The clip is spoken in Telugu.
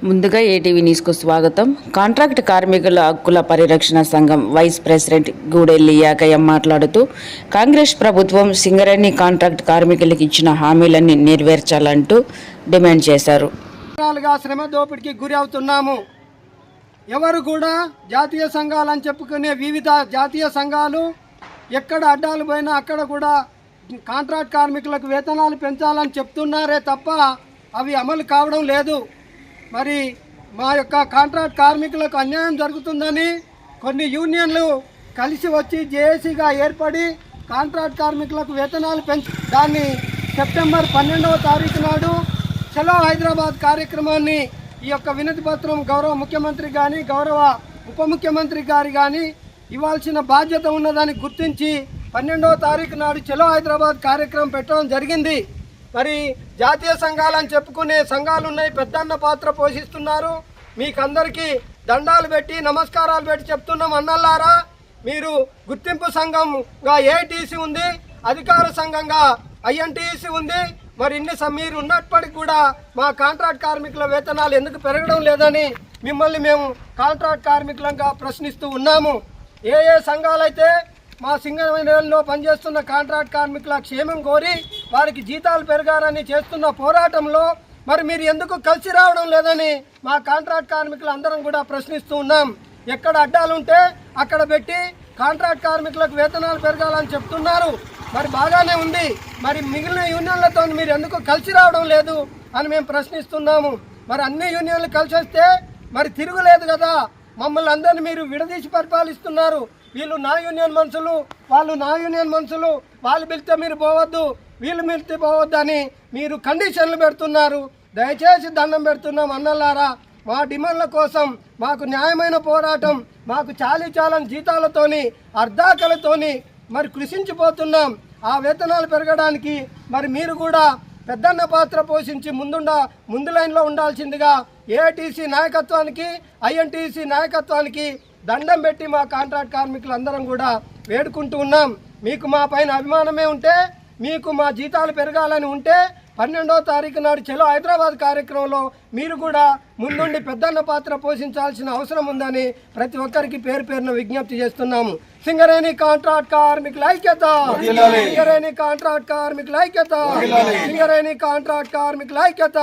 ముందుగా ఏటీవీ న్యూస్కు స్వాగతం. కాంట్రాక్ట్ కార్మికుల హక్కుల పరిరక్షణ సంఘం వైస్ ప్రెసిడెంట్ గూడెల్లి యాకయ్య మాట్లాడుతూ, కాంగ్రెస్ ప్రభుత్వం సింగరేణి కాంట్రాక్ట్ కార్మికులకు ఇచ్చిన హామీలన్నీ నెరవేర్చాలంటూ డిమాండ్ చేశారు. శ్రమ దోపిడీకి గురి అవుతున్నాము. ఎవరు కూడా జాతీయ సంఘాలని చెప్పుకునే వివిధ జాతీయ సంఘాలు ఎక్కడ అడ్డాలు పోయినా అక్కడ కూడా కాంట్రాక్ట్ కార్మికులకు వేతనాలు పెంచాలని చెప్తున్నారే తప్ప అవి అమలు కావడం లేదు. మరి మా యొక్క కాంట్రాక్ట్ కార్మికులకు అన్యాయం జరుగుతుందని కొన్ని యూనియన్లు కలిసి వచ్చి జేఏసీగా ఏర్పడి కాంట్రాక్ట్ కార్మికులకు వేతనాలు దాన్ని సెప్టెంబర్ 12వ తారీఖు నాడు చలో హైదరాబాద్ కార్యక్రమాన్ని ఈ యొక్క వినతి పత్రం గౌరవ ముఖ్యమంత్రి కానీ గౌరవ ఉప ముఖ్యమంత్రి గారు కానీ ఇవ్వాల్సిన బాధ్యత ఉన్నదాన్ని గుర్తించి 12వ తారీఖు నాడు చలో హైదరాబాద్ కార్యక్రమం పెట్టడం జరిగింది. మరి జాతీయ సంఘాలని చెప్పుకునే సంఘాలు ఉన్నాయి, పెద్దన్న పాత్ర పోషిస్తున్నారు. మీకందరికీ దండాలు పెట్టి నమస్కారాలు పెట్టి చెప్తున్నాం, అన్నల్లారా మీరు గుర్తింపు సంఘంగా ఏఐటీసీ ఉంది, అధికార సంఘంగా ఐఎన్టీసీ ఉంది. మరి మీరు ఉన్నప్పటికీ కూడా మా కాంట్రాక్ట్ కార్మికుల వేతనాలు ఎందుకు పెరగడం లేదని మిమ్మల్ని మేము కాంట్రాక్ట్ కార్మికులంగా ప్రశ్నిస్తూ ఉన్నాము. ఏ సంఘాలైతే మా సింగరేణిలో పనిచేస్తున్న కాంట్రాక్ట్ కార్మికుల క్షేమం కోరి వారికి జీతాలు పెరగాలని చేస్తున్న పోరాటంలో మరి మీరు ఎందుకు కలిసి రావడం లేదని మా కాంట్రాక్ట్ కార్మికులు అందరం కూడా ప్రశ్నిస్తూ ఉన్నాం. ఎక్కడ అడ్డాలుంటే అక్కడ పెట్టి కాంట్రాక్ట్ కార్మికులకు వేతనాలు పెరగాలని చెప్తున్నారు. మరి బాగానే ఉంది, మరి మిగిలిన యూనియన్లతో మీరు ఎందుకు కలిసి రావడం లేదు అని మేము ప్రశ్నిస్తున్నాము. మరి అన్ని యూనియన్లు కలిసి వస్తే మరి తిరుగులేదు కదా, మమ్మల్ని అందరినీ మీరు విడదీసి పరిపాలిస్తున్నారు. వీళ్ళు నా యూనియన్ మనుషులు, వాళ్ళు నా యూనియన్ మనుషులు, వాళ్ళు పిలిస్తే మీరు పోవద్దు, వీళ్ళు పిలిస్తే పోవద్దు అని మీరు కండిషన్లు పెడుతున్నారు. దయచేసి దండం పెడుతున్నాం అన్నలారా, మా డిమాండ్ల కోసం మాకు న్యాయమైన పోరాటం, మాకు చాలని జీతాలతోని అర్ధాకలతోని మరి కృషించిపోతున్నాం. ఆ వేతనాలు పెరగడానికి మరి మీరు కూడా పెద్దన్న పాత్ర పోషించి ముందు లైన్లో ఉండాల్సిందిగా ఏఐటీసీ నాయకత్వానికి ఐఎన్టీసీ నాయకత్వానికి దండం పెట్టి మా కాంట్రాక్ట్ కార్మికులు అందరం కూడా వేడుకుంటూ ఉన్నాం. మీకు మా పైన అభిమానమే ఉంటే, మీకు మా జీతాలు పెరగాలని ఉంటే 12వ తారీఖు నాడు చలో హైదరాబాద్ కార్యక్రమంలో మీరు కూడా ముందుండి పెద్దన్న పాత్ర పోషించాల్సిన అవసరం ఉందని ప్రతి ఒక్కరికి పేరు పేరున విజ్ఞప్తి చేస్తున్నాము. సింగరేణి కాంట్రాక్ట్ కార్మికుల ఐక్యత, సింగరేణి కాంట్రాక్ట్ కార్మికుల ఐక్యత, సింగరేణి కాంట్రాక్ట్ కార్మికుల ఐక్యత.